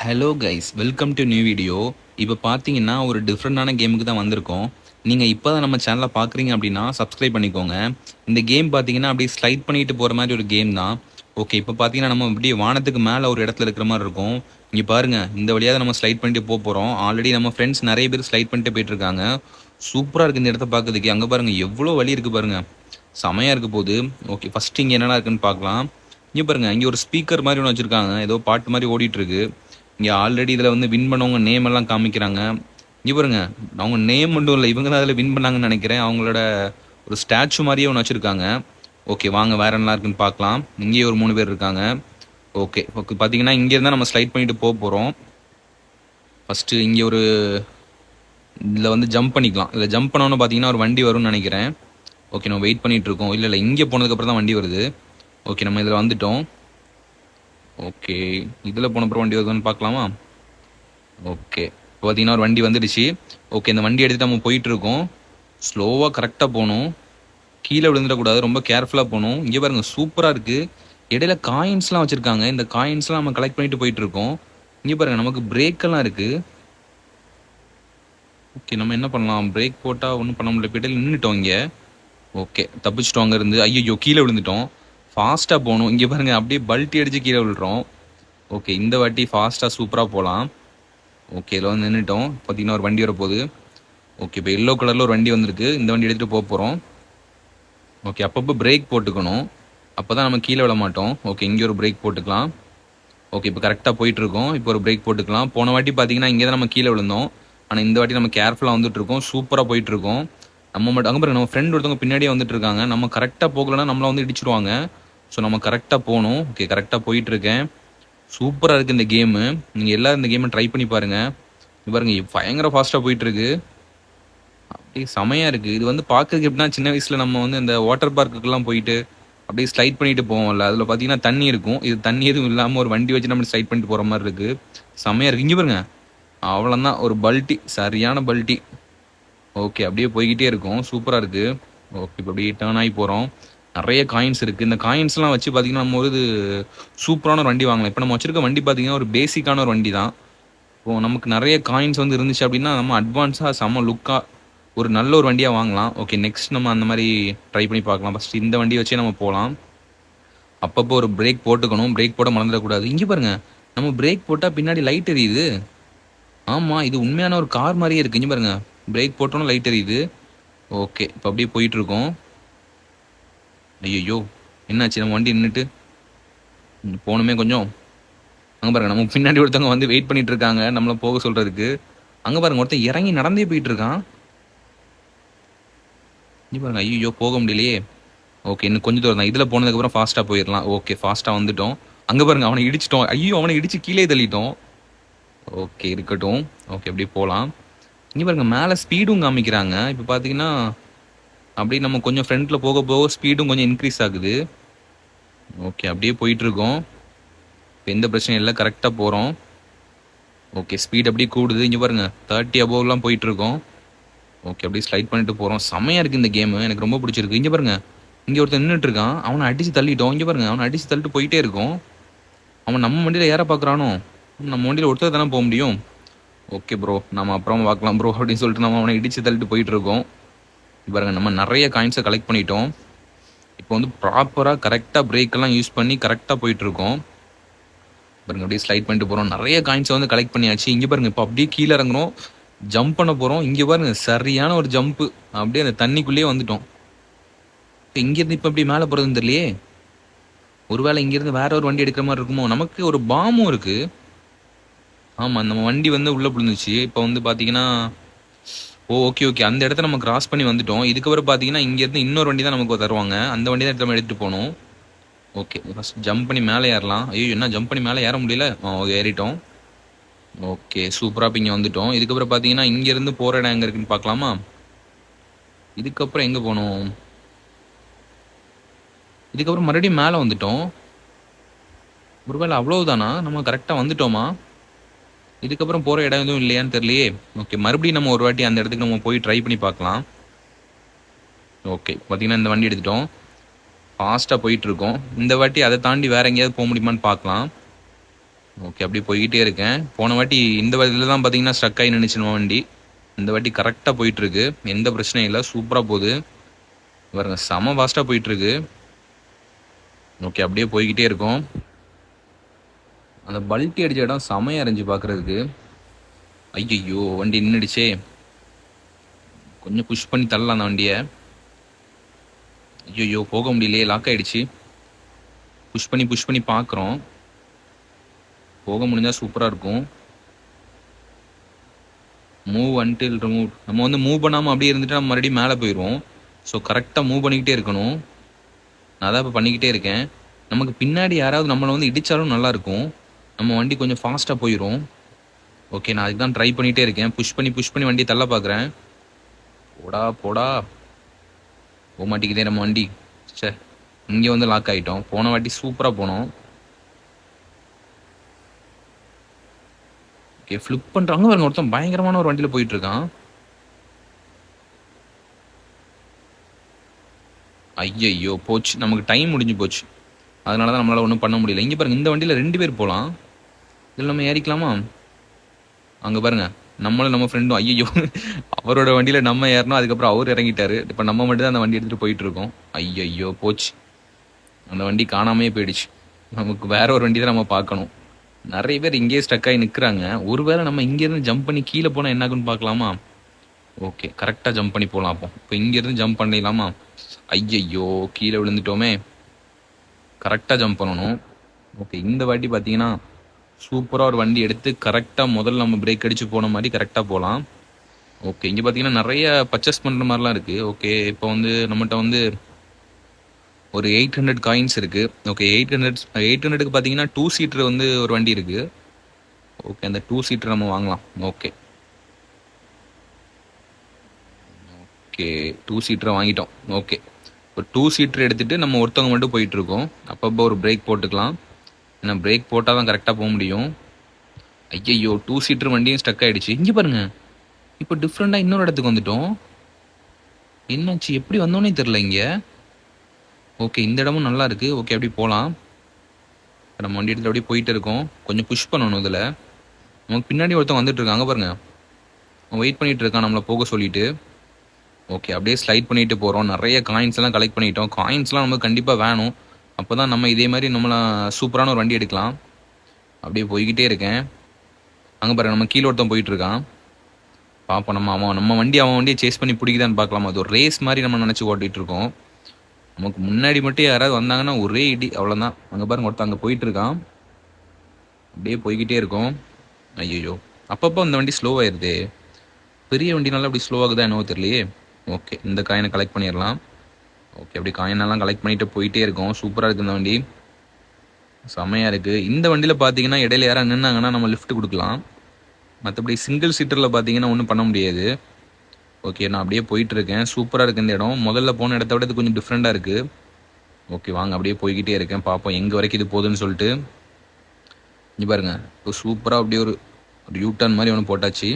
Hello guys, welcome to new video. இப்போ பார்த்தீங்கன்னா ஒரு டிஃப்ரெண்டான கேமுக்கு தான் வந்திருக்கோம். நீங்கள் இப்போ தான் நம்ம சேனலை பார்க்குறீங்க அப்படின்னா சப்ஸ்கிரைப் பண்ணிக்கோங்க. இந்த கேம் பார்த்தீங்கன்னா அப்படியே ஸ்லைட் பண்ணிட்டு போகிற மாதிரி ஒரு கேம் தான். ஓகே, இப்போ பார்த்தீங்கன்னா நம்ம அப்படியே வானத்துக்கு மேலே ஒரு இடத்துல இருக்கிற மாதிரி இருக்கும். இங்கே பாருங்கள், இந்த வழியாக நம்ம ஸ்லைட் பண்ணிட்டு போக போகிறோம். ஆல்ரெடி நம்ம ஃப்ரெண்ட்ஸ் நிறைய பேர் ஸ்லைட் பண்ணிட்டு போயிட்டு இருக்காங்க. சூப்பராக இருக்குது இந்த இடத்த பார்க்கறதுக்கு. அங்கே பாருங்கள் எவ்வளோ வழி இருக்குது பாருங்கள், செமையாக இருக்க போகுது. ஓகே, ஃபஸ்ட்டு இங்கே என்னென்ன இருக்குன்னு பார்க்கலாம். இங்கே பாருங்கள், இங்கே ஒரு ஸ்பீக்கர் மாதிரி ஒன்று வச்சுருக்காங்க. ஏதோ பாட்டு மாதிரி ஓடிட்டு இருக்கு. இங்கே ஆல்ரெடி இதில் வந்து வின் பண்ணவங்க நேம் எல்லாம் காமிக்கிறாங்க. இங்கே பாருங்க, அவங்க நேம் மட்டும் இல்லை, இவங்க தான் அதில் வின் பண்ணாங்கன்னு நினைக்கிறேன். அவங்களோட ஒரு ஸ்டாச்சு மாதிரியே ஒன்று வச்சுருக்காங்க. ஓகே, வாங்க வேற என்ன இருக்குன்னு பார்க்கலாம். இங்கேயே ஒரு 3 பேர் இருக்காங்க. ஓகே ஓகே, பார்த்தீங்கன்னா இங்கே இருந்தால் நம்ம ஸ்லைட் பண்ணிட்டு போக போகிறோம். ஃபஸ்ட்டு இங்கே ஒரு இதில் வந்து ஜம்ப் பண்ணிக்கலாம். இதில் ஜம்ப் பண்ணோன்னு பார்த்தீங்கன்னா ஒரு வண்டி வரும்னு நினைக்கிறேன். ஓகே, நம்ம வெயிட் பண்ணிட்டு இருக்கோம். இல்லை இல்லை, இங்கே போனதுக்கப்புறம் தான் வண்டி வருது. ஓகே, நம்ம இதில் வந்துட்டோம். ஓகே, இதில் போனப்புறம் வண்டி வருதுன்னு பார்க்கலாமா? ஓகே, இப்போ பார்த்தீங்கன்னா ஒரு வண்டி வந்துடுச்சு. ஓகே, இந்த வண்டி எடுத்துகிட்டு நம்ம போயிட்டுருக்கோம். ஸ்லோவாக கரெக்டாக போகணும், கீழே விழுந்துடக்கூடாது, ரொம்ப கேர்ஃபுல்லாக போகணும். இங்கே பாருங்கள் சூப்பராக இருக்குது. இடையில காயின்ஸ்லாம் வச்சுருக்காங்க. இந்த காயின்ஸ்லாம் நம்ம கலெக்ட் பண்ணிட்டு போயிட்டுருக்கோம். இங்கே பாருங்கள், நமக்கு பிரேக்கெல்லாம் இருக்குது. ஓகே, நம்ம என்ன பண்ணலாம்? பிரேக் போட்டால் ஒன்றும் பண்ண முடியல. இடையில நின்றுட்டோம் இங்கே. ஓகே, தப்பிச்சிட்டோம் அங்கே இருந்து. ஐயோ, கீழே விழுந்துட்டோம். ஃபாஸ்ட்டாக போகணும். இங்கே பாருங்கள், அப்படியே பல்ட்டி அடித்து கீழே விழுறோம். ஓகே, இந்த வாட்டி ஃபாஸ்ட்டாக சூப்பராக போகலாம். ஓகே, இதில் வந்து நின்றுட்டோம். பார்த்தீங்கன்னா ஒரு வண்டி வரப்போகுது. ஓகே, இப்போ எல்லோ கலரில் ஒரு வண்டி வந்திருக்கு. இந்த வண்டி எடுத்துகிட்டு போக போகிறோம். ஓகே, அப்பப்போ பிரேக் போட்டுக்கணும், அப்போ தான் நம்ம கீழே விழ மாட்டோம். ஓகே, இங்கே ஒரு பிரேக் போட்டுக்கலாம். ஓகே, இப்போ கரெக்டாக போயிட்டுருக்கோம். இப்போ ஒரு பிரேக் போட்டுக்கலாம். போன வாட்டி பார்த்தீங்கன்னா இங்கே தான் நம்ம கீழே விழுந்தோம். ஆனால் இந்த வாட்டி நம்ம கேர்ஃபுல்லாக வந்துட்டுருக்கோம். சூப்பராக போயிட்டுருக்கோம். நம்ம மட்டும் அங்கே பாருங்க, நம்ம ஃப்ரெண்ட் ஒருத்தவங்க பின்னாடியே வந்துட்டு இருக்காங்க. நம்ம கரெக்டாக போகலன்னா நம்மளை வந்து இடிச்சிருவாங்க. ஸோ நம்ம கரெக்டாக போகணும். ஓகே, கரெக்டாக போயிட்டுருக்கேன். சூப்பராக இருக்குது இந்த கேமு. நீங்கள் எல்லோரும் இந்த கேமை ட்ரை பண்ணி பாருங்கள். பாருங்க, பயங்கர ஃபாஸ்ட்டாக போயிட்டுருக்கு. அப்படியே செமையாக இருக்குது. இது வந்து பார்க்கறதுக்கு எப்படின்னா, சின்ன வயசில் நம்ம வந்து இந்த வாட்டர் பார்க்குக்கெல்லாம் போயிட்டு அப்படியே ஸ்லைட் பண்ணிட்டு போவோம்ல, அதில் பார்த்தீங்கன்னா தண்ணி இருக்கும். இது தண்ணி எதுவும் இல்லாமல் ஒரு வண்டி வச்சு நம்ம ஸ்லைட் பண்ணிட்டு போகிற மாதிரி இருக்குது. செமையாக இருக்குது. இங்கே பாருங்க, அவ்வளோதான், ஒரு பல்ட்டி, சரியான பல்ட்டி. ஓகே, அப்படியே போய்கிட்டே இருக்கும். சூப்பராக இருக்குது. ஓகே, இப்போ அப்படியே டேர்ன் ஆகி போகிறோம். நிறைய காயின்ஸ் இருக்குது. இந்த காயின்ஸ்லாம் வச்சு பார்த்தீங்கன்னா நம்ம ஒரு சூப்பரான ஒரு வண்டி வாங்கலாம். இப்போ நம்ம வச்சுருக்க வண்டி பார்த்தீங்கன்னா ஒரு பேசிக்கான ஒரு வண்டி தான். இப்போது நமக்கு நிறைய காயின்ஸ் வந்து இருந்துச்சு அப்படின்னா நம்ம அட்வான்ஸாக செம்ம லுக்காக ஒரு நல்ல ஒரு வண்டியாக வாங்கலாம். ஓகே, நெக்ஸ்ட் நம்ம அந்த மாதிரி ட்ரை பண்ணி பார்க்கலாம். ஃபஸ்ட் இந்த வண்டியை வச்சே நம்ம போகலாம். அப்பப்போ ஒரு பிரேக் போட்டுக்கணும், பிரேக் போட மறந்துடக்கூடாது. இங்கே பாருங்கள், நம்ம பிரேக் போட்டால் பின்னாடி லைட் எரியுது. ஆமாம், இது உண்மையான ஒரு கார் மாதிரியே இருக்குது. இங்கே பாருங்கள், பிரேக் போட்டோன்னு லைட் எரியுது. ஓகே, இப்போ அப்படியே போயிட்டுருக்கோம். ஐயோ, என்னாச்சு? நம்ம வண்டி நின்றுட்டு போகணுமே கொஞ்சம். அங்கே பாருங்க, நம்ம பின்னாடி ஒருத்தவங்க வந்து வெயிட் பண்ணிட்டு இருக்காங்க நம்மளை போக சொல்கிறதுக்கு. அங்கே பாருங்க, ஒருத்தன் இறங்கி நடந்தே போயிட்டு இருக்கான். இங்கே பாருங்க, ஐயோ போக முடியலையே. ஓகே, இன்னும் கொஞ்சம் தூரம் தான். இதில் போனதுக்கப்புறம் ஃபாஸ்ட்டாக போயிடலாம். ஓகே, ஃபாஸ்ட்டாக வந்துட்டோம். அங்கே பாருங்க, அவனை இடிச்சிட்டோம். ஐயோ, அவனை இடிச்சு கீழே தள்ளிட்டோம். ஓகே, இருக்கட்டும். ஓகே, அப்படியே போகலாம். இங்கே பாருங்க, மேலே ஸ்பீடும் காமிக்கிறாங்க. இப்போ பார்த்தீங்கன்னா அப்படியே நம்ம கொஞ்சம் ஃப்ரண்ட்டில் போக போக ஸ்பீடும் கொஞ்சம் இன்க்ரீஸ் ஆகுது. ஓகே, அப்படியே போயிட்டுருக்கோம். இப்போ எந்த பிரச்சனையும் இல்லை, கரெக்டாக போகிறோம். ஓகே, ஸ்பீட் அப்படியே கூடுது. இங்கே பாருங்கள், 30 அபோவ்லாம் போயிட்டுருக்கோம். ஓகே, அப்படியே ஸ்லைட் பண்ணிட்டு போகிறோம். செம்மையாக இருக்குது இந்த கேமு, எனக்கு ரொம்ப பிடிச்சிருக்கு. இங்கே பாருங்கள், இங்கே ஒருத்தர் நின்றுட்டு இருக்கான். அவனை அடித்து தள்ளிட்டோம். இங்கே பாருங்கள், அவனை அடித்து தள்ளிட்டு போயிட்டே இருக்கும். அவன் நம்ம வண்டியில் ஏற பார்க்குறானோ? நம்ம வண்டியில் ஒருத்தர் தானே போக முடியும். ஓகே ப்ரோ, நம்ம அப்புறம் பார்க்கலாம் ப்ரோ அப்படின்னு சொல்லிட்டு நம்ம அவனை இடித்து தள்ளிட்டு போயிட்டுருக்கோம். பாருங்கள், நம்ம நிறைய காயின்ஸை கலெக்ட் பண்ணிட்டோம். இப்போ வந்து ப்ராப்பராக கரெக்டாக பிரேக்கெல்லாம் யூஸ் பண்ணி கரெக்டாக போயிட்டுருக்கோம். பாருங்கள், அப்படியே ஸ்லைட் பண்ணிட்டு போகிறோம். நிறைய காயின்ஸை வந்து கலெக்ட் பண்ணியாச்சு. இங்கே பாருங்கள், இப்போ அப்படியே கீழே இறங்குறோம், ஜம்ப் பண்ண போகிறோம். இங்கே பாருங்கள், சரியான ஒரு ஜம்ப்பு. அப்படியே அந்த தண்ணிக்குள்ளேயே வந்துட்டோம். இங்கேருந்து இப்போ எப்படி மேலே போகிறதுன்னு தெரியலையே. ஒருவேளை இங்கேருந்து வேற ஒரு வண்டி எடுக்கிற மாதிரி இருக்குமோ? நமக்கு ஒரு பாமும் இருக்குது. ஆமாம், நம்ம வண்டி வந்து உள்ளே விழுந்துச்சு. இப்போ வந்து பார்த்தீங்கன்னா ஓகே ஓகே, அந்த இடத்த நம்ம கிராஸ் பண்ணி வந்துட்டோம். இதுக்கப்புறம் பார்த்தீங்கன்னா இங்கேருந்து இன்னொரு வண்டி தான் நமக்கு தருவாங்க. அந்த வண்டி தான் நம்ம எடுத்துகிட்டு போகணும். ஓகே, ஃபஸ்ட் ஜம்ப் பண்ணி மேலே ஏறலாம். ஐயோ, என்ன ஜம்ப் பண்ணி மேலே ஏற முடியல. ஏறிட்டோம். ஓகே, சூப்பராக இப்போ இங்கே வந்துட்டோம். இதுக்கப்புறம் பார்த்தீங்கன்னா இங்கேருந்து போகிற இடம் எங்கே இருக்குன்னு பார்க்கலாமா? இதுக்கப்புறம் எங்கே போகணும்? இதுக்கப்புறம் மறுபடியும் மேலே வந்துட்டோம். ஒருவேளை அவ்வளவுதானா? நம்ம கரெக்டாக வந்துட்டோமா? இதுக்கப்புறம் போகிற இடம் எதுவும் இல்லையான்னு தெரியலையே. ஓகே, மறுபடியும் நம்ம ஒரு வாட்டி அந்த இடத்துக்கு நம்ம போய் ட்ரை பண்ணி பார்க்கலாம். ஓகே, பார்த்தீங்கன்னா இந்த வண்டி எடுத்துட்டோம். ஃபாஸ்ட்டாக போயிட்டுருக்கோம். இந்த வாட்டி அதை தாண்டி வேறு எங்கேயாவது போக முடியுமான்னு பார்க்கலாம். ஓகே அப்படியே போய்கிட்டே இருக்கேன். போன வாட்டி இந்த வழியில தான் பார்த்தீங்கன்னா ஸ்ட்ரக் ஆகி நின்றுச்சு நம்ம வண்டி. இந்த வாட்டி கரெக்டாக போயிட்டுருக்கு, எந்த பிரச்சனையும் இல்லை, சூப்பராக போகுது பாருங்க, செம ஃபாஸ்ட்டாக போயிட்டுருக்கு. ஓகே அப்படியே போய்கிட்டே இருக்கும். அந்த பல்ட்டி அடிச்ச இடம் செமையாக இருந்துச்சு பார்க்குறதுக்கு. ஐயையோ வண்டி நின்றுடுச்சே, கொஞ்சம் புஷ் பண்ணி தள்ளலாம் அந்த வண்டியை. ஐயோ போக முடியலையே, லாக் ஆகிடுச்சு. புஷ் பண்ணி பார்க்குறோம், போக முடிஞ்சால் சூப்பராக இருக்கும். மூவ் அன்டில் ரிமூவ், நம்ம வந்து மூவ் பண்ணாமல் அப்படியே இருந்துட்டு நம்ம மறுபடியும் மேலே போயிடுவோம். ஸோ கரெக்டாக மூவ் பண்ணிக்கிட்டே இருக்கணும். நான் தான் இப்போ பண்ணிக்கிட்டே இருக்கேன். நமக்கு பின்னாடி யாராவது நம்மளை வந்து இடித்தாலும் நல்லாயிருக்கும், நம்ம வண்டி கொஞ்சம் ஃபாஸ்ட்டாக போயிடும். ஓகே நான் அதுக்கு தான் ட்ரை பண்ணிகிட்டே இருக்கேன், புஷ் பண்ணி வண்டி தள்ள பார்க்குறேன். போடா போக மாட்டேங்குதே நம்ம வண்டி. சே இங்கே வந்து லாக் ஆகிட்டோம். போன வாட்டி சூப்பராக போனோம். ஓகே ஃப்ளிப் பண்ணுறாங்க பாருங்க, ஒருத்தன் பயங்கரமான ஒரு வண்டியில் போயிட்டுருக்கான். ஐயையோ போச்சு, நமக்கு டைம் முடிஞ்சு போச்சு. அதனால தான் நம்மளால் ஒன்றும் பண்ண முடியல. இங்கே பாருங்கள், இந்த வண்டியில் 2 பேர் போகலாம். இதில் நம்ம ஏறிக்கலாமா? அங்கே பாருங்கள், நம்மளும் நம்ம ஃப்ரெண்டும். ஐயையோ அவரோட வண்டியில் நம்ம ஏறணும், அதுக்கப்புறம் அவர் இறங்கிட்டாரு. இப்போ நம்ம மட்டும் தான் அந்த வண்டி எடுத்துகிட்டு போயிட்டுருக்கோம். ஐயையோ போச்சு, அந்த வண்டி காணாமே போயிடுச்சு. நமக்கு வேற ஒரு வண்டி தான் நம்ம பார்க்கணும். நிறைய பேர் இங்கேயே ஸ்டக் ஆகி நிற்கிறாங்க. ஒருவேளை நம்ம இங்கேருந்து ஜம்ப் பண்ணி கீழே போனால் என்ன ஆகுன்னு பார்க்கலாமா? ஓகே கரெக்டாக ஜம்ப் பண்ணி போகலாம். அப்போ இப்போ இங்கேருந்து ஜம்ப் பண்ணிடலாமா? ஐயையோ கீழே விழுந்துட்டோமே, கரெக்டாக ஜம்ப் பண்ணணும். ஓகே இந்த வாட்டி பார்த்தீங்கன்னா சூப்பராக ஒரு வண்டி எடுத்து கரெக்டாக முதல்ல நம்ம பிரேக் அடித்து போன மாதிரி கரெக்டாக போகலாம். ஓகே இங்கே பார்த்தீங்கன்னா நிறைய பர்ச்சேஸ் பண்ணுற மாதிரிலாம் இருக்குது. ஓகே இப்போ வந்து நம்மகிட்ட வந்து ஒரு 800 காயின்ஸ் இருக்குது. ஓகே 800க்கு பார்த்தீங்கன்னா 2 சீட்டர் வந்து ஒரு வண்டி இருக்குது. ஓகே அந்த 2 சீட்டர் நம்ம வாங்கலாம். ஓகே 2 சீட்டரை வாங்கிட்டோம். ஓகே இப்போ 2 சீட்டர் எடுத்துகிட்டு நம்ம ஒருத்தவங்க மட்டும் போயிட்டுருக்கோம். அப்பப்போ ஒரு பிரேக் போட்டுக்கலாம், ஏன்னா பிரேக் போட்டால் தான் கரெக்டாக போக முடியும். ஐயையோ 2 சீட்டர் வண்டியும் ஸ்டக் ஆகிடுச்சு. இங்கே பாருங்கள், இப்போ டிஃப்ரெண்ட்டாக இன்னொரு இடத்துக்கு வந்துட்டோம். என்னாச்சு, எப்படி வந்தோன்னே தெரில இங்கே. ஓகே இந்த இடமும் நல்லா இருக்குது. ஓகே அப்படி போகலாம். நம்ம வண்டி எடுத்துகிட்டு அப்படியே போயிட்டு இருக்கோம். கொஞ்சம் புஷ் பண்ணணும். இதில் நமக்கு பின்னாடி ஒருத்தவங்க வந்துட்டு இருக்காங்க பாருங்க, அவன் வெயிட் பண்ணிகிட்டு இருக்கான் நம்மளை போக சொல்லிட்டு. ஓகே அப்படியே ஸ்லைட் பண்ணிட்டு போகிறோம். நிறைய காயின்ஸ் எல்லாம் கலெக்ட் பண்ணிட்டோம். காயின்ஸ்லாம் நமக்கு கண்டிப்பாக வேணும், அப்போ தான் நம்ம இதே மாதிரி நம்மளை சூப்பரான ஒரு வண்டி எடுக்கலாம். அப்படியே போய்கிட்டே இருக்கேன். அங்கே பாருங்க நம்ம கீழே ஒருத்தன் போயிட்டுருக்கான். பார்ப்போம் நம்ம வண்டி அவன் வண்டியை சேஸ் பண்ணி பிடிக்குதான்னு பார்க்கலாம். அது ஒரு ரேஸ் மாதிரி நம்ம நினச்சி ஓட்டிகிட்டு இருக்கோம். நமக்கு முன்னாடி மட்டும் யாராவது வந்தாங்கன்னா ஒரே இடி, அவ்வளோதான். அங்கே பாருங்க ஒருத்தன் அங்கே போயிட்டுருக்கான். அப்படியே போய்கிட்டே இருக்கும். ஐயோ அப்பப்போ அந்த வண்டி ஸ்லோவாகிடுது. பெரிய வண்டினால அப்படி ஸ்லோவாகுதா என்னவோ தெரியலையே. ஓகே இந்த காயினை கலெக்ட் பண்ணிடலாம். ஓகே அப்படி காயினெல்லாம் கலெக்ட் பண்ணிட்டு போயிட்டே இருக்கோம். சூப்பராக இருக்குது இந்த வண்டி, செம்மையாக இருக்குது. இந்த வண்டியில் பார்த்தீங்கன்னா இடையில யாராவது நின்னாங்கன்னா நம்ம லிஃப்ட் கொடுக்கலாம். மற்றபடி சிங்கிள் சீட்டரில் பார்த்தீங்கன்னா ஒன்றும் பண்ண முடியாது. ஓகே நான் அப்படியே போயிட்டுருக்கேன். சூப்பராக இருக்குது இந்த இடம். முதல்ல போன இடத்த விட இது கொஞ்சம் டிஃப்ரெண்ட்டாக இருக்குது. ஓகே வாங்க அப்படியே போய்கிட்டே இருக்கேன், பார்ப்போம் எங்கே வரைக்கும் இது போகுதுன்னு சொல்லிட்டு. இங்கே பாருங்க, இப்போ சூப்பராக அப்படியே ஒரு யூ டர்ன் மாதிரி ஒன்று போட்டாச்சு.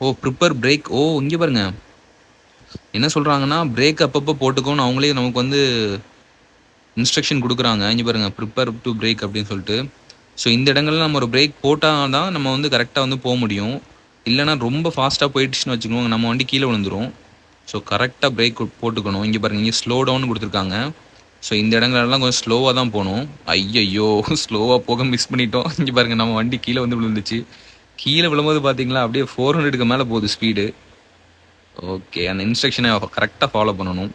ஓ ப்ரிப்பேர் பிரேக். ஓ இங்கே பாருங்க என்ன சொல்கிறாங்கன்னா, பிரேக் அப்பப்போ போட்டுக்கோன்னு அவங்களே நமக்கு வந்து இன்ஸ்ட்ரக்ஷன் கொடுக்குறாங்க. இங்கே பாருங்கள் ப்ரிப்பேர் டு பிரேக் அப்படின்னு சொல்லிட்டு. ஸோ இந்த இடங்கள்ல நம்ம ஒரு பிரேக் போட்டால் தான் நம்ம வந்து கரெக்டாக வந்து போக முடியும். இல்லைனா ரொம்ப ஃபாஸ்ட்டாக போயிடுச்சுன்னு வச்சுக்கோங்க, நம்ம வண்டி கீழே விழுந்துடும். ஸோ கரெக்டாக பிரேக் போட்டுக்கணும். இங்கே பாருங்கள் இங்கே ஸ்லோ டவுன் கொடுத்துருக்காங்க. ஸோ இந்த இடங்கள்லாம் கொஞ்சம் ஸ்லோவாக தான் போகணும். ஐயையோ ஸ்லோவாக போக மிஸ் பண்ணிட்டோம். இங்கே பாருங்கள் நம்ம வண்டி கீழே வந்து விழுந்துச்சு. கீழே விழும்போது பார்த்தீங்களா அப்படியே 400க்கு மேலே போகுது ஸ்பீடு. ஓகே அந்த இன்ஸ்ட்ரக்ஷனை கரெக்டாக ஃபாலோ பண்ணணும்.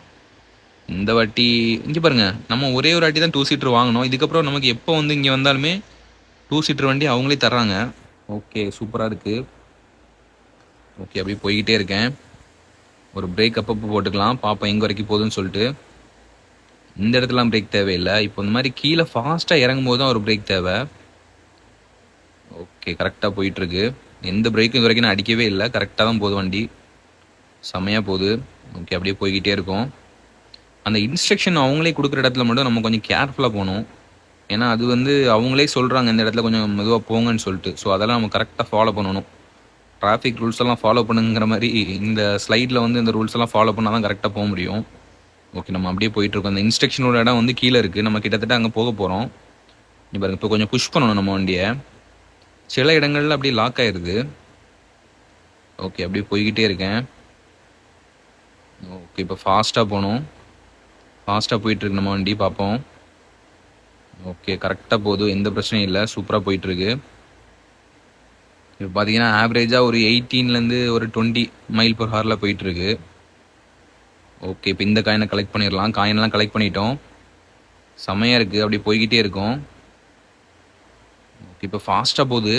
இந்த வாட்டி இங்கே பாருங்கள் நம்ம ஒரே ஒரு வாட்டி தான் 2 சீட்டர் வாங்கணும். இதுக்கப்புறம் நமக்கு எப்போ வந்து இங்கே வந்தாலுமே 2 சீட்டர் வண்டி அவங்களே தர்றாங்க. ஓகே சூப்பராக இருக்குது. ஓகே அப்படியே போய்கிட்டே இருக்கேன். ஒரு பிரேக் அப்பப்போ போட்டுக்கலாம், பார்ப்போம் எங்கே வரைக்கும் போகுதுன்னு சொல்லிட்டு. இந்த இடத்துலாம் பிரேக் தேவையில்லை. இப்போ இந்த மாதிரி கீழே ஃபாஸ்ட்டாக இறங்கும் போது தான் ஒரு பிரேக் தேவை. ஓகே கரெக்டாக போயிட்டுருக்கு. எந்த பிரேக்கும் இது வரைக்கும் நான் அடிக்கவே இல்லை, கரெக்டாக தான் போகுது வண்டி, செம்மையாக போகுது. ஓகே அப்படியே போய்கிட்டே இருக்கும். அந்த இன்ஸ்ட்ரக்ஷன் அவங்களே கொடுக்குற இடத்துல மட்டும் நம்ம கொஞ்சம் கேர்ஃபுல்லாக போகணும். ஏன்னா அது வந்து அவங்களே சொல்கிறாங்க இந்த இடத்துல கொஞ்சம் மெதுவாக போங்கன்னு சொல்லிட்டு. ஸோ அதெல்லாம் நம்ம கரெக்டாக ஃபாலோ பண்ணணும். டிராஃபிக் ரூல்ஸ் எல்லாம் ஃபாலோ பண்ணுங்கிற மாதிரி இந்த ஸ்லைடில் வந்து இந்த ரூல்ஸ் எல்லாம் ஃபாலோ பண்ணால் தான் கரெக்டாக போக முடியும். ஓகே நம்ம அப்படியே போயிட்டுருக்கோம். அந்த இன்ஸ்ட்ரக்ஷனோட இடம் வந்து கீழே இருக்குது, நம்ம கிட்டத்தட்ட அங்கே போக போகிறோம். இப்போ கொஞ்சம் புஷ் பண்ணணும் நம்ம வண்டியை. சில இடங்கள்ல அப்படியே லாக் ஆயிருது. ஓகே, அப்படியே போய்கிட்டே இருக்கேன். ஓகே, இப்போ ஃபாஸ்ட்டாக போகணும். ஃபாஸ்ட்டாக போயிட்டுருக்கு நம்ம வண்டி, பார்ப்போம். ஓகே, கரெக்டாக போகுது, எந்த பிரச்சனையும் இல்லை, சூப்பராக போயிட்டுருக்கு. இப்போ பார்த்தீங்கன்னா ஆவரேஜாக ஒரு 18லேருந்து ஒரு 20 மைல் பர் ஹவரில் போயிட்டுருக்கு. ஓகே, இப்போ இந்த காயினை கலெக்ட் பண்ணிடலாம். காயினெலாம் கலெக்ட் பண்ணிட்டோம். செமையாக இருக்குது, அப்படி போய்கிட்டே இருக்கும். ஓகே, இப்போ ஃபாஸ்ட்டாக போகுது.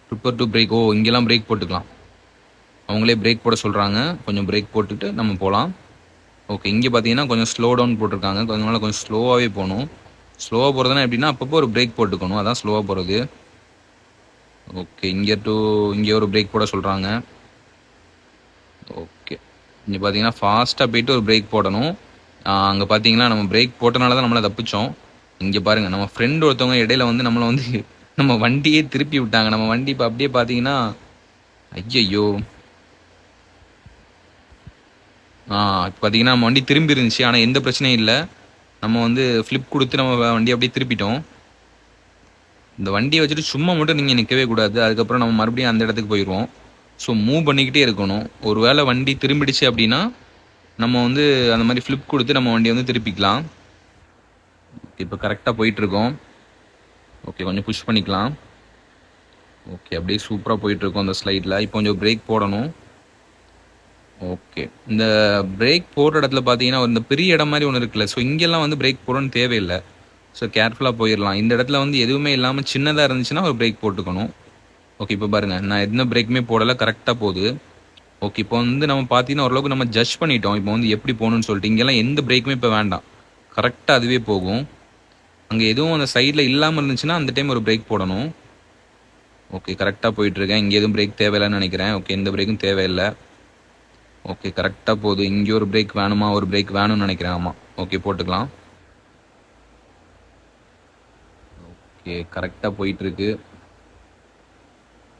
Prepare to break. ஓ, இங்கெல்லாம் பிரேக் போட்டுக்கலாம். அவங்களே பிரேக் போட சொல்கிறாங்க. கொஞ்சம் பிரேக் போட்டுட்டு நம்ம போகலாம். ஓகே, இங்கே பார்த்தீங்கன்னா கொஞ்சம் ஸ்லோ டவுன் போட்டிருக்காங்க. கொஞ்சம் ஸ்லோவாகவே போகணும். ஸ்லோவாக போகிறதுனா எப்படின்னா அப்பப்போ ஒரு பிரேக் போட்டுக்கணும், அதான் ஸ்லோவாக போகிறது. ஓகே, இங்கே ஒரு பிரேக் போட சொல்கிறாங்க. ஓகே, இங்கே பார்த்தீங்கன்னா ஃபாஸ்ட்டாக போயிட்டு ஒரு பிரேக் போடணும். அங்கே பார்த்தீங்கன்னா நம்ம பிரேக் போட்டனால தான் நம்மளை தப்பிச்சோம். இங்கே பாருங்கள், நம்ம ஃப்ரெண்டு ஒருத்தவங்க இடையில வந்து நம்மளை வந்து நம்ம வண்டியே திருப்பி விட்டாங்க. நம்ம வண்டி இப்போ அப்படியே பார்த்தீங்கன்னா ஐயையோ, இப்போ பார்த்தீங்கன்னா நம்ம வண்டி திரும்பி இருந்துச்சு, ஆனால் எந்த பிரச்சனையும் இல்லை. நம்ம வந்து ஃப்ளிப் கொடுத்து நம்ம வண்டி அப்படியே திருப்பிட்டோம். இந்த வண்டியை வச்சுட்டு சும்மா மட்டும் நீங்கள் நிற்கவே கூடாது. அதுக்கப்புறம் நம்ம மறுபடியும் அந்த இடத்துக்கு போயிடுவோம். ஸோ மூவ் பண்ணிக்கிட்டே இருக்கணும். ஒரு வேளை வண்டி திரும்பிடுச்சு அப்படின்னா நம்ம வந்து அந்த மாதிரி ஃப்ளிப் கொடுத்து நம்ம வண்டியை வந்து திருப்பிக்கலாம். இப்போ கரெக்டாக போயிட்டுருக்கோம். ஓகே, கொஞ்சம் புஷ் பண்ணிக்கலாம். ஓகே, அப்படியே சூப்பராக போயிட்டுருக்கோம் அந்த ஸ்லைடில். இப்போ கொஞ்சம் பிரேக் போடணும். ஓகே, இந்த பிரேக் போடுற இடத்துல பார்த்தீங்கன்னா இந்த பெரிய இடம் மாதிரி ஒன்று இருக்குல்ல, ஸோ இங்கெல்லாம் வந்து பிரேக் போடணும்னு தேவையில்லை. ஸோ கேர்ஃபுல்லாக போயிடலாம். இந்த இடத்துல வந்து எதுவுமே இல்லாமல் சின்னதாக இருந்துச்சுன்னா ஒரு பிரேக் போட்டுக்கணும். ஓகே, இப்போ பாருங்கள், நான் எந்த பிரேக்குமே போடலை, கரெக்டாக போகுது. ஓகே, இப்போ வந்து நம்ம பார்த்தீங்கன்னா ஓரளவுக்கு நம்ம ஜட்ஜ் பண்ணிட்டோம் இப்போ வந்து எப்படி போகணும்னு சொல்லிட்டு. இங்கெல்லாம் எந்த பிரேக்குமே இப்போ வேண்டாம், கரெக்டாக அதுவே போகும். அங்கே எதுவும் அந்த சைடில் இல்லாமல் இருந்துச்சுன்னா அந்த டைம் ஒரு பிரேக் போடணும். ஓகே, கரெக்டாக போயிட்டுருக்கேன். இங்கே எதுவும் பிரேக் தேவையில்லைன்னு நினைக்கிறேன். ஓகே, எந்த பிரேக்கும் தேவையில்லை. ஓகே, கரெக்டாக போகுது. இங்கே ஒரு பிரேக் வேணுமா? ஒரு பிரேக் வேணும்னு நினைக்கிறேன். ஆமாம், ஓகே, போட்டுக்கலாம். ஓகே, கரெக்டாக போயிட்டுருக்கு.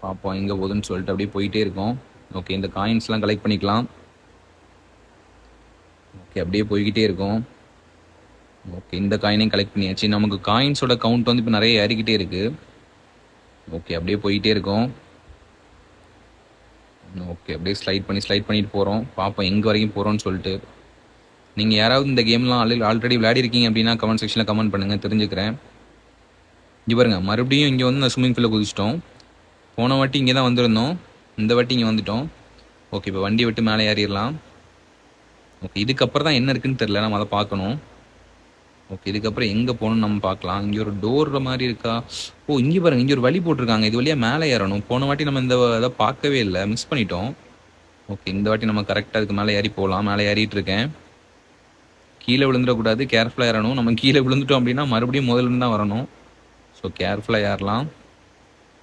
பார்ப்போம் எங்கே போகுதுன்னு சொல்லிட்டு அப்படியே போயிட்டே இருக்கோம். ஓகே, இந்த காயின்ஸ்லாம் கலெக்ட் பண்ணிக்கலாம். ஓகே, அப்படியே போய்கிட்டே இருக்கும். ஓகே, இந்த காயினையும் கலெக்ட் பண்ணியாச்சு. நமக்கு காயின்ஸோட கவுண்ட் வந்து இப்போ நிறைய ஏறிக்கிட்டே இருக்குது. ஓகே, அப்படியே போயிட்டே இருக்கும். ஓகே, அப்படியே ஸ்லைட் பண்ணிட்டு போகிறோம். பார்ப்போம் எங்கே வரைக்கும் போகிறோன்னு சொல்லிட்டு. நீங்கள் யாராவது இந்த கேம்லாம் ஆல்ரெடி விளையாடிருக்கீங்க அப்படின்னா கமெண்ட் செக்ஷனில் கமெண்ட் பண்ணுங்கள், தெரிஞ்சுக்கிறேன். இங்கே பாருங்க, மறுபடியும் இங்கே வந்து ஸ்விம்மிங் பூலில் குதிச்சிட்டோம். போன வாட்டி இங்கே தான் வந்திருந்தோம், இந்த வாட்டி இங்கே வந்துட்டோம். ஓகே, இப்போ வண்டியை விட்டு மேலே ஏறிடலாம். ஓகே, இதுக்கப்புறம் தான் என்ன இருக்குன்னு தெரில, நம்ம அதை பார்க்கணும். ஓகே, இதுக்கப்புறம் எங்கே போகணும்னு நம்ம பார்க்கலாம். இங்கே ஒரு டோர் மாதிரி இருக்கா? ஓ, இங்கே பாருங்க, இங்கே ஒரு வழி போட்டிருக்காங்க. இது வழியாக மேலே ஏறணும். போன வாட்டி நம்ம இந்த இதை பார்க்கவே இல்லை, மிஸ் பண்ணிட்டோம். ஓகே, இந்த வாட்டி நம்ம கரெக்டாக அதுக்கு மேலே ஏறி போகலாம். மேலே ஏறிட்டு இருக்கேன். கீழே விழுந்துடக்கூடாது, கேர்ஃபுல்லாக ஏறணும். நம்ம கீழே விழுந்துட்டோம் அப்படின்னா மறுபடியும் முதல்ல தான் வரணும். ஸோ கேர்ஃபுல்லாக ஏறலாம்.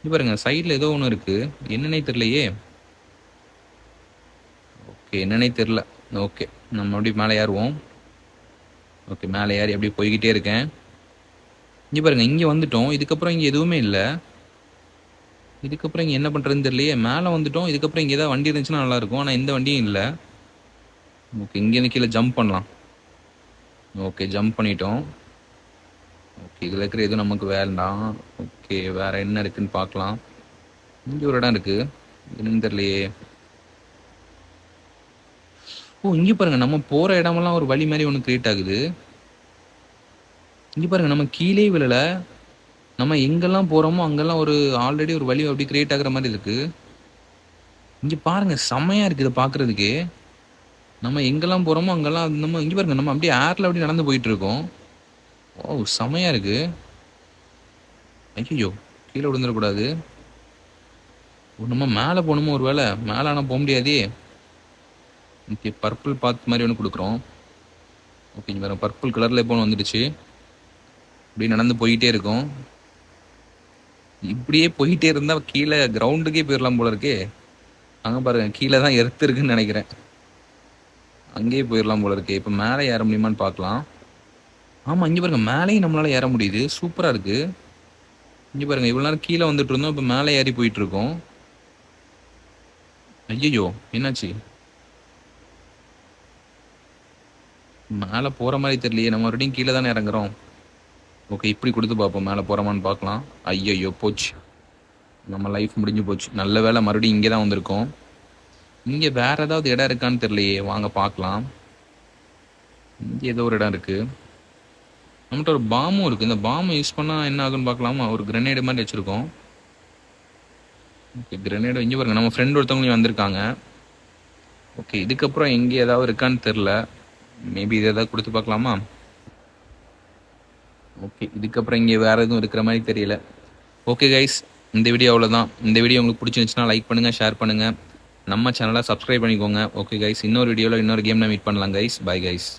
இது பாருங்க, சைடில் ஏதோ ஒன்று இருக்குது, என்னன்னே தெரியலையே. ஓகே, என்னன்னே தெரில. ஓகே, நம்ம அப்படியே மேலே ஏறுவோம். ஓகே, மேலே ஏறி அப்படியே போய்கிட்டே இருக்கேன். இங்கே பாருங்கள், இங்கே வந்துட்டோம். இதுக்கப்புறம் இங்கே எதுவுமே இல்லை. இதுக்கப்புறம் இங்கே என்ன பண்ணுறதுன்னு தெரியலையே. மேலே வந்துட்டோம், இதுக்கப்புறம் இங்கே ஏதாவது வண்டி இருந்துச்சுன்னா நல்லாயிருக்கும், ஆனால் எந்த வண்டியும் இல்லை. ஓகே, இங்கேருந்து கீழே ஜம்ப் பண்ணலாம். ஓகே, ஜம்ப் பண்ணிட்டோம். ஓகே, இதில் இருக்கிற எதுவும் நமக்கு வேண்டாம். ஓகே, வேறு என்ன இருக்குதுன்னு பார்க்கலாம். இங்கே ஒரு இடம் இருக்குது, என்னன்னு தெரியலையே. ஓ, இங்கே பாருங்கள், நம்ம போகிற இடமெல்லாம் ஒரு வழி மாதிரி ஒன்று க்ரியேட் ஆகுது. இங்கே பாருங்கள், நம்ம கீழே விழலை, நம்ம எங்கெல்லாம் போகிறோமோ அங்கெல்லாம் ஒரு ஆல்ரெடி ஒரு வழி அப்படி க்ரியேட் ஆகுற மாதிரி இருக்குது. இங்கே பாருங்கள், செம்மையாக இருக்குது இதை பார்க்குறதுக்கு. நம்ம எங்கெல்லாம் போகிறோமோ அங்கெல்லாம் நம்ம இங்கே பாருங்கள், நம்ம அப்படியே ஏரில் அப்படி நடந்து போயிட்டுருக்கோம். ஓ, செம்மையாக இருக்குது. ஐயோ, கீழே விழுந்துடக்கூடாது. நம்ம மேலே போகணுமோ? ஒரு வேளை மேலே ஆனால் போக முடியாதே. ஓகே, பர்பிள் பாத் மாதிரி ஒன்று கொடுக்குறோம். ஓகே, இங்கே வேறு பர்பிள் கலரில் இப்போ வந்துடுச்சு. இப்படி நடந்து போயிட்டே இருக்கும். இப்படியே போயிட்டே இருந்தால் கீழே கிரவுண்டுக்கே போயிடலாம் போல இருக்கே. அங்கே பாருங்கள், கீழே தான் எர்த்து இருக்குன்னு நினைக்கிறேன். அங்கேயே போயிடலாம் போல இருக்கே. இப்போ மேலே ஏற முடியுமான்னு பார்க்கலாம். ஆமாம், இங்கே பாருங்கள், மேலேயும் நம்மளால் ஏற முடியுது. சூப்பராக இருக்குது. இங்கே பாருங்கள், இவ்வளோ நேரம் கீழே வந்துட்டு இருந்தோம், இப்போ மேலே ஏறி போயிட்டுருக்கோம். ஐயோ, என்னாச்சு? மேலே போகிற மாதிரி தெரியலையே. நம்ம மறுபடியும் கீழே தானே இறங்குறோம். ஓகே, இப்படி கொடுத்து பார்ப்போம், மேலே போகிறோமான்னு பார்க்கலாம். ஐயையோ போச்சு, நம்ம லைஃப் முடிஞ்சு போச்சு. நல்ல வேளை மறுபடியும் இங்கே தான் வந்திருக்கோம். இங்கே வேற ஏதாவது இடம் இருக்கான்னு தெரியலையே, வாங்க பார்க்கலாம். இங்கே ஏதோ ஒரு இடம் இருக்குது. நம்மகிட்ட ஒரு பாமும் இருக்குது. இந்த பாம்பு யூஸ் பண்ணால் என்ன ஆகுன்னு பார்க்கலாமா? ஒரு கிரெனேடு மாதிரி வச்சுருக்கோம். ஓகே, கிரெனேடு இங்கே பாருங்க, நம்ம ஃப்ரெண்ட் ஒருத்தவங்களையும் வந்திருக்காங்க. ஓகே, இதுக்கப்புறம் எங்கே ஏதாவது இருக்கான்னு தெரில. மேபி இதை ஏதாவது கொடுத்து பார்க்கலாமா? ஓகே, இதுக்கப்புறம் இங்கே வேறு எதுவும் இருக்கிற மாதிரி தெரியல. ஓகே கைஸ், இந்த வீடியோ அவ்வளோதான். இந்த வீடியோ உங்களுக்கு பிடிச்சிருந்துச்சுன்னா லைக் பண்ணுங்கள், ஷேர் பண்ணுங்கள், நம்ம சேனலை சப்ஸ்கிரைப் பண்ணிக்கோங்க. ஓகே கைஸ், இன்னொரு வீடியோவில் இன்னொரு கேமில் மீட் பண்ணலாம் கைஸ். Bye guys.